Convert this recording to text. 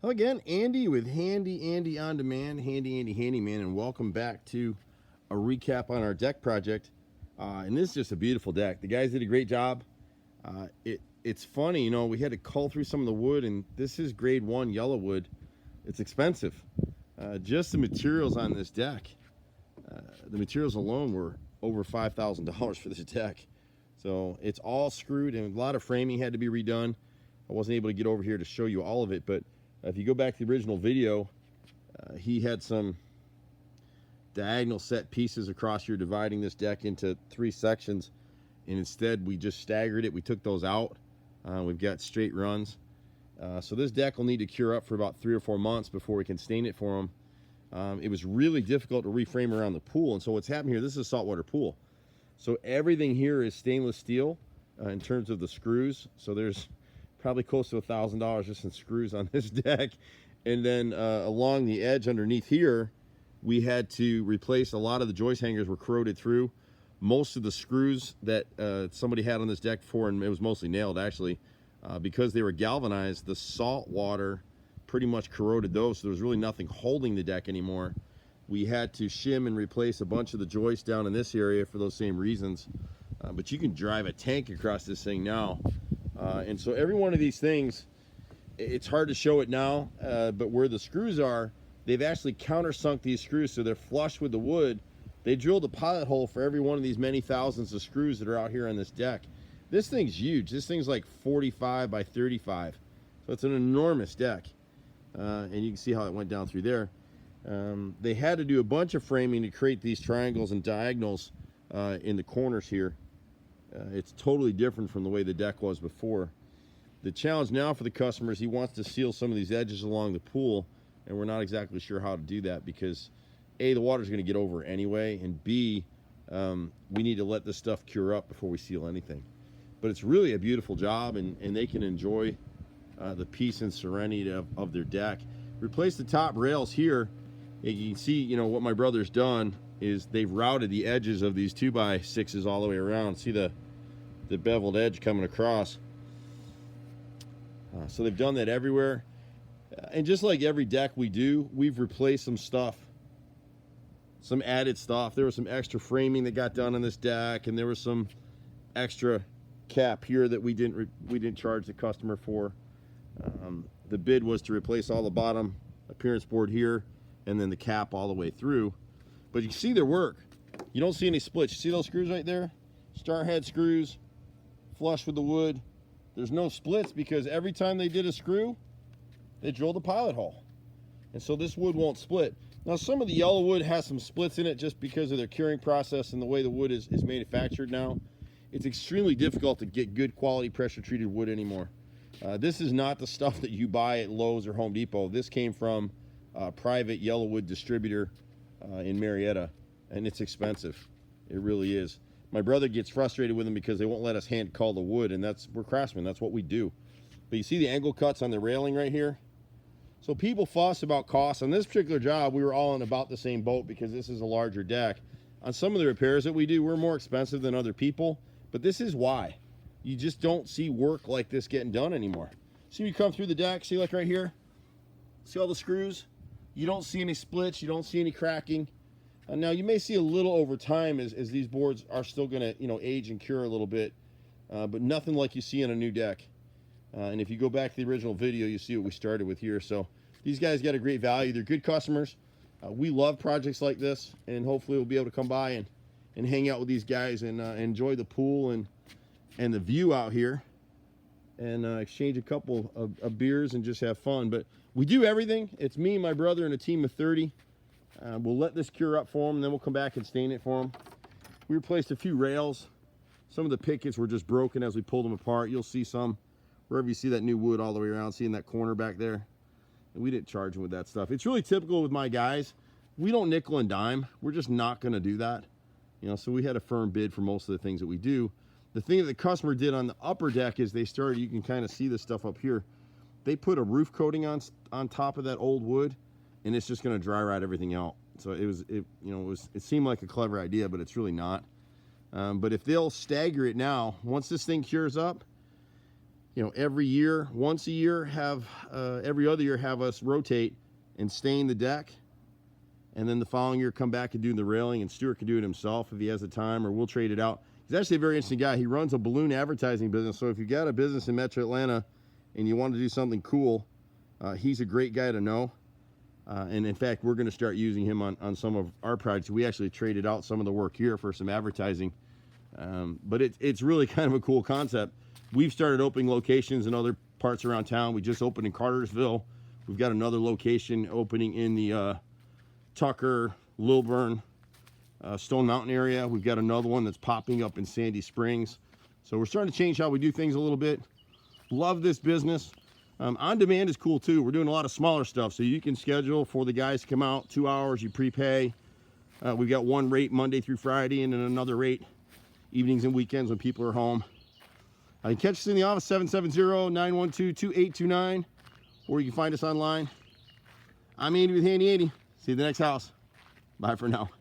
Hello again, Andy with Handy Andy On Demand, Handy Andy Handyman, and welcome back to a recap on our deck project. And this is just a beautiful deck. The guys did a great job. It's funny, you know, we had to cull through some of the wood, and this is grade 1 yellow wood. It's expensive. Just the materials on this deck, the materials alone were over $5,000 for this deck. So it's all screwed, and a lot of framing had to be redone. I wasn't able to get over here to show you all of it, but if you go back to the original video, he had some diagonal set pieces across here dividing this deck into 3 sections, and instead we just staggered it. We took those out. We've got straight runs. So this deck will need to cure up for about 3 or 4 months before we can stain it for him. It was really difficult to reframe around the pool, and so what's happened here, this is a saltwater pool. So everything here is stainless steel in terms of the screws. So there's probably close to $1,000 just in screws on this deck. And then along the edge underneath here, we had to replace a lot of the joist hangers were corroded through. Most of the screws that somebody had on this deck before, and it was mostly nailed actually, because they were galvanized, the salt water pretty much corroded those, so there was really nothing holding the deck anymore. We had to shim and replace a bunch of the joists down in this area for those same reasons. But you can drive a tank across this thing now. And so every one of these things, it's hard to show it now, but where the screws are, they've actually countersunk these screws so they're flush with the wood. They drilled a pilot hole for every one of these many thousands of screws that are out here on this deck. This thing's huge. This thing's like 45 by 35. So it's an enormous deck. And you can see how it went down through there. They had to do a bunch of framing to create these triangles and diagonals in the corners here. It's totally different from the way the deck was before. The challenge now for the customer is he wants to seal some of these edges along the pool, and we're not exactly sure how to do that because A, the water's going to get over anyway, and B, we need to let this stuff cure up before we seal anything. But it's really a beautiful job, and they can enjoy the peace and serenity of their deck. Replace the top rails here. You can see, you know, what my brother's done is they've routed the edges of these 2x6s all the way around. See the beveled edge coming across. So they've done that everywhere. And just like every deck we do, we've replaced some stuff, some added stuff. There was some extra framing that got done on this deck, and there was some extra cap here that we didn't charge the customer for. The bid was to replace all the bottom appearance board here and then the cap all the way through. But you can see their work. You don't see any splits. You see those screws right there? Star head screws, flush with the wood. There's no splits because every time they did a screw, they drilled a pilot hole. And so this wood won't split. Now some of the yellow wood has some splits in it just because of their curing process and the way the wood is manufactured now. It's extremely difficult to get good quality pressure treated wood anymore. This is not the stuff that you buy at Lowe's or Home Depot. This came from a private yellow wood distributor in Marietta, and it's expensive. It really is. My brother gets frustrated with them because they won't let us hand cull the wood, and we're craftsmen. That's what we do. But you see the angle cuts on the railing right here? So people fuss about costs. On this particular job, we were all in about the same boat because this is a larger deck. On some of the repairs that we do, we're more expensive than other people, but this is why. You just don't see work like this getting done anymore. See, you come through the deck, see like right here? See all the screws? You don't see any splits, you don't see any cracking. Now you may see a little over time as these boards are still gonna, you know, age and cure a little bit, but nothing like you see on a new deck. And if you go back to the original video, you see what we started with here. So these guys got a great value. They're good customers. We love projects like this, and hopefully we'll be able to come by and hang out with these guys and enjoy the pool and the view out here, and exchange a couple of beers and just have fun. But we do everything. It's me, my brother, and a team of 30. We'll let this cure up for them, and then we'll come back and stain it for them. We replaced a few rails. Some of the pickets were just broken as we pulled them apart. You'll see some wherever you see that new wood all the way around. See in that corner back there? And we didn't charge them with that stuff. It's really typical with my guys. We don't nickel and dime. We're just not going to do that. You know, so we had a firm bid for most of the things that we do. The thing that the customer did on the upper deck is they started, you can kind of see this stuff up here. They put a roof coating on top of that old wood, and it's just going to dry rot everything out. So it seemed like a clever idea, but it's really not. But if they'll stagger it now, once this thing cures up, you know, every year, once a year, every other year, have us rotate and stain the deck. And then the following year, come back and do the railing, and Stuart can do it himself if he has the time, or we'll trade it out. He's actually a very interesting guy. He runs a balloon advertising business. So if you've got a business in Metro Atlanta and you want to do something cool, he's a great guy to know. And in fact, we're going to start using him on some of our projects. We actually traded out some of the work here for some advertising. But it's really kind of a cool concept. We've started opening locations in other parts around town. We just opened in Cartersville. We've got another location opening in the Tucker, Lilburn, Stone Mountain area. We've got another one that's popping up in Sandy Springs. So we're starting to change how we do things a little bit. Love this business. On demand is cool too. We're doing a lot of smaller stuff, so you can schedule for the guys to come out 2 hours, you prepay. We've got one rate Monday through Friday, and then another rate evenings and weekends when people are home. You can catch us in the office, 770-912-2829, or you can find us online. I'm Andy with Handy Andy. See you at the next house. Bye for now.